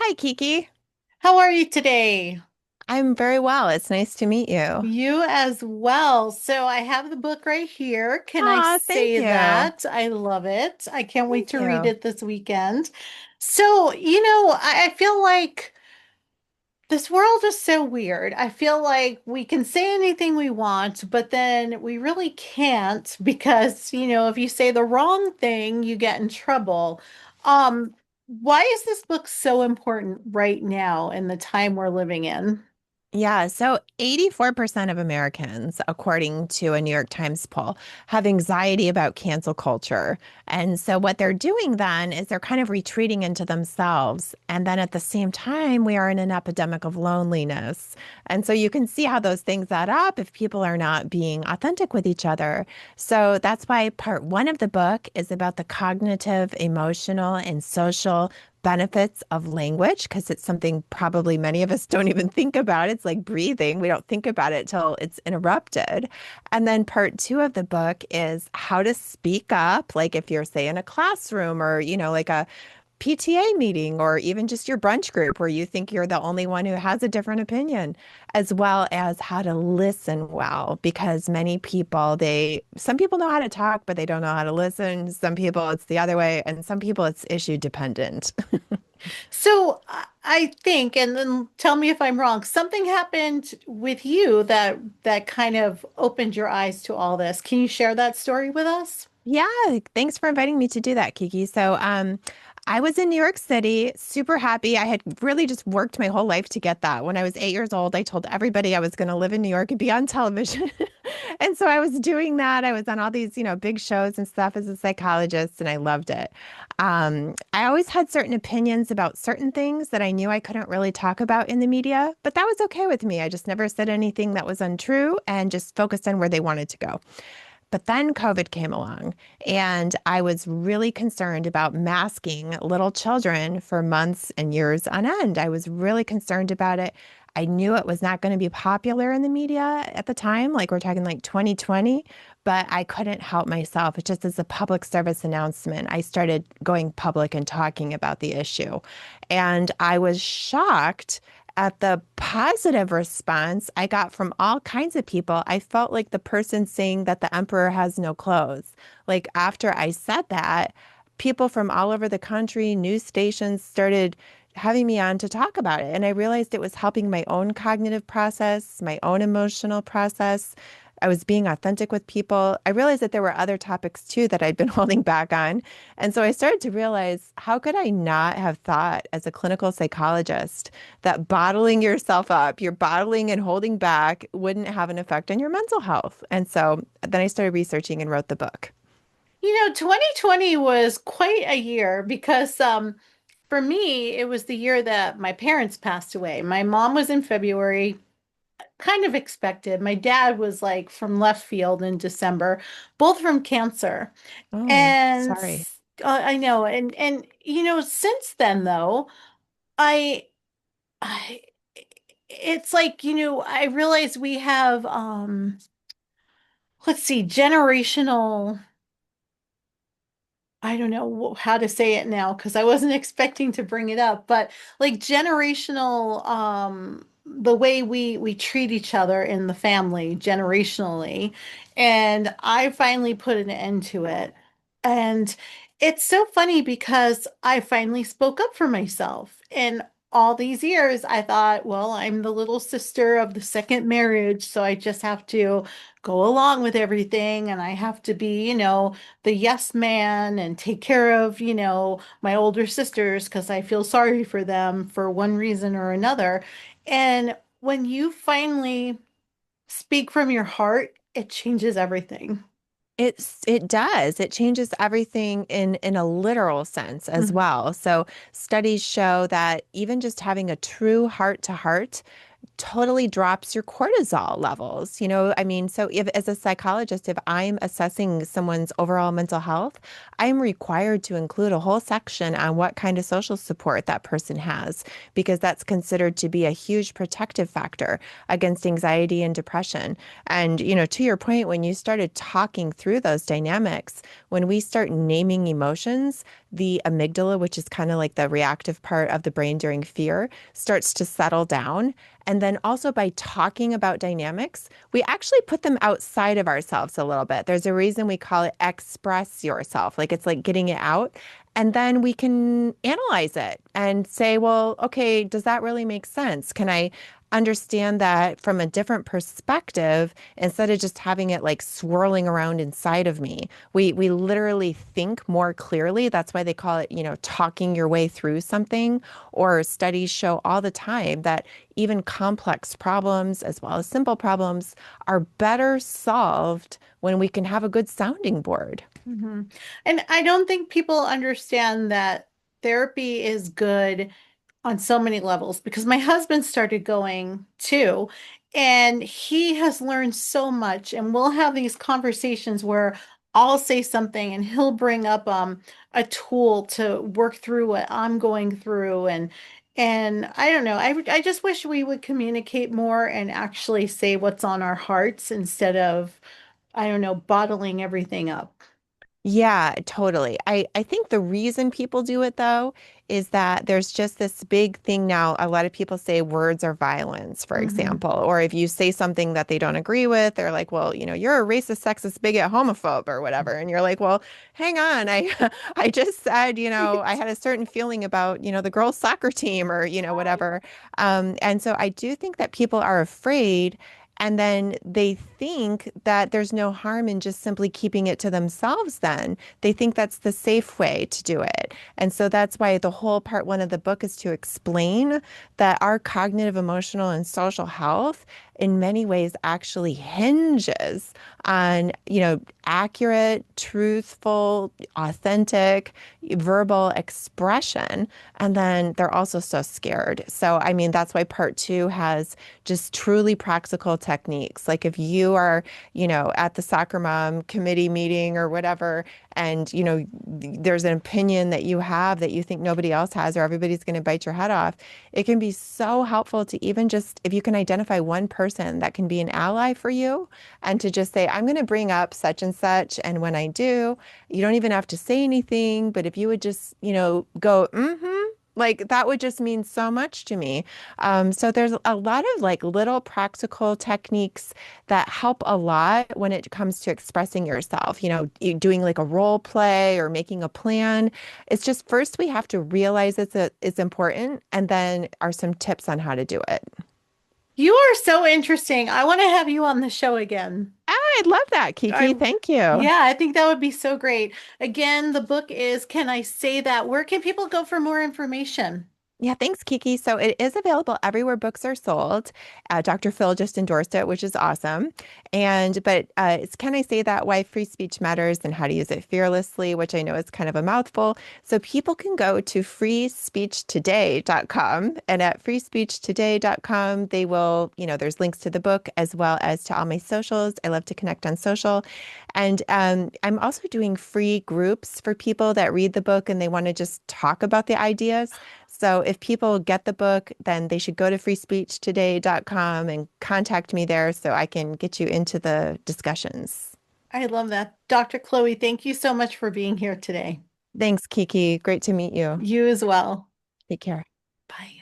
Hi, Kiki. How are you today? I'm very well. It's nice to meet you. You as well. So I have the book right here. Can I Aw, thank say you. that? I love it. I can't wait Thank to read you. it this weekend. So, I feel like this world is so weird. I feel like we can say anything we want, but then we really can't because, if you say the wrong thing, you get in trouble. Why is this book so important right now in the time we're living in? Yeah, so 84% of Americans, according to a New York Times poll, have anxiety about cancel culture. And so what they're doing then is they're kind of retreating into themselves. And then at the same time, we are in an epidemic of loneliness. And so you can see how those things add up if people are not being authentic with each other. So that's why part one of the book is about the cognitive, emotional, and social benefits of language because it's something probably many of us don't even think about. It's like breathing. We don't think about it till it's interrupted. And then part two of the book is how to speak up, like if you're, say, in a classroom or, like a PTA meeting or even just your brunch group where you think you're the only one who has a different opinion, as well as how to listen well, because many people, some people know how to talk, but they don't know how to listen. Some people it's the other way, and some people it's issue dependent. So I think, and then tell me if I'm wrong, something happened with you that kind of opened your eyes to all this. Can you share that story with us? Yeah, thanks for inviting me to do that, Kiki. I was in New York City, super happy. I had really just worked my whole life to get that. When I was 8 years old, I told everybody I was going to live in New York and be on television. And so I was doing that. I was on all these, big shows and stuff as a psychologist, and I loved it. I always had certain opinions about certain things that I knew I couldn't really talk about in the media, but that was okay with me. I just never said anything that was untrue and just focused on where they wanted to go. But then COVID came along, and I was really concerned about masking little children for months and years on end. I was really concerned about it. I knew it was not going to be popular in the media at the time, like we're talking like 2020, but I couldn't help myself. It just as a public service announcement, I started going public and talking about the issue. And I was shocked at the positive response I got from all kinds of people. I felt like the person saying that the emperor has no clothes. Like after I said that, people from all over the country, news stations started having me on to talk about it. And I realized it was helping my own cognitive process, my own emotional process. I was being authentic with people. I realized that there were other topics too that I'd been holding back on. And so I started to realize, how could I not have thought as a clinical psychologist that bottling yourself up, you're bottling and holding back, wouldn't have an effect on your mental health? And so then I started researching and wrote the book. 2020 was quite a year because for me, it was the year that my parents passed away. My mom was in February, kind of expected. My dad was like from left field in December, both from cancer. Oh, And sorry. I know, and since then though, I I it's like, I realize we have let's see, generational, I don't know how to say it now because I wasn't expecting to bring it up, but like generational the way we treat each other in the family generationally. And I finally put an end to it. And it's so funny because I finally spoke up for myself. And all these years I thought, well, I'm the little sister of the second marriage, so I just have to go along with everything and I have to be, the yes man and take care of, my older sisters because I feel sorry for them for one reason or another. And when you finally speak from your heart, it changes everything. It does. It changes everything in a literal sense as Mhm. well. So studies show that even just having a true heart to heart totally drops your cortisol levels. I mean, so if as a psychologist, if I'm assessing someone's overall mental health, I'm required to include a whole section on what kind of social support that person has, because that's considered to be a huge protective factor against anxiety and depression. And, to your point, when you started talking through those dynamics, when we start naming emotions, the amygdala, which is kind of like the reactive part of the brain during fear, starts to settle down. And then also by talking about dynamics, we actually put them outside of ourselves a little bit. There's a reason we call it express yourself, like it's like getting it out. And then we can analyze it and say, well, okay, does that really make sense? Can I understand that from a different perspective instead of just having it like swirling around inside of me? We literally think more clearly. That's why they call it, talking your way through something. Or studies show all the time that even complex problems as well as simple problems are better solved when we can have a good sounding board. Hmm. And I don't think people understand that therapy is good on so many levels because my husband started going too, and he has learned so much. And we'll have these conversations where I'll say something and he'll bring up a tool to work through what I'm going through, and I don't know. I just wish we would communicate more and actually say what's on our hearts instead of, I don't know, bottling everything up. Yeah, totally. I think the reason people do it though is that there's just this big thing now. A lot of people say words are violence, for Hmm. example, or if you say something that they don't agree with, they're like, well, you're a racist, sexist, bigot, homophobe, or whatever. And you're like, well, hang on. I just said, I had a certain feeling about, the girls' soccer team or, whatever. And so I do think that people are afraid. And then they think that there's no harm in just simply keeping it to themselves, then. They think that's the safe way to do it. And so that's why the whole part one of the book is to explain that our cognitive, emotional, and social health in many ways actually hinges on, accurate, truthful, authentic, verbal expression. And then they're also so scared. So, I mean, that's why part two has just truly practical techniques. Like if you are, at the soccer mom committee meeting or whatever, and, there's an opinion that you have that you think nobody else has, or everybody's going to bite your head off, it can be so helpful to even just, if you can identify one person that can be an ally for you, and to just say, I'm going to bring up such and such. And when I do, you don't even have to say anything, but if you would just, go, like that would just mean so much to me. So there's a lot of like little practical techniques that help a lot when it comes to expressing yourself, doing like a role play or making a plan. It's just first we have to realize it's important, and then are some tips on how to do it. You are so interesting. I want to have you on the show again. I'd love that, Kiki. I, Thank you. yeah, I think that would be so great. Again, the book is Can I Say That? Where can people go for more information? Yeah, thanks, Kiki. So it is available everywhere books are sold. Dr. Phil just endorsed it, which is awesome. But it's Can I Say That? Why Free Speech Matters and How to Use It Fearlessly, which I know is kind of a mouthful. So people can go to freespeechtoday.com. And at freespeechtoday.com, they will, there's links to the book as well as to all my socials. I love to connect on social. And I'm also doing free groups for people that read the book and they want to just talk about the ideas. So if people get the book, then they should go to freespeechtoday.com and contact me there so I can get you into the discussions. I love that. Dr. Chloe, thank you so much for being here today. Thanks, Kiki. Great to meet you. You as well. Take care. Bye.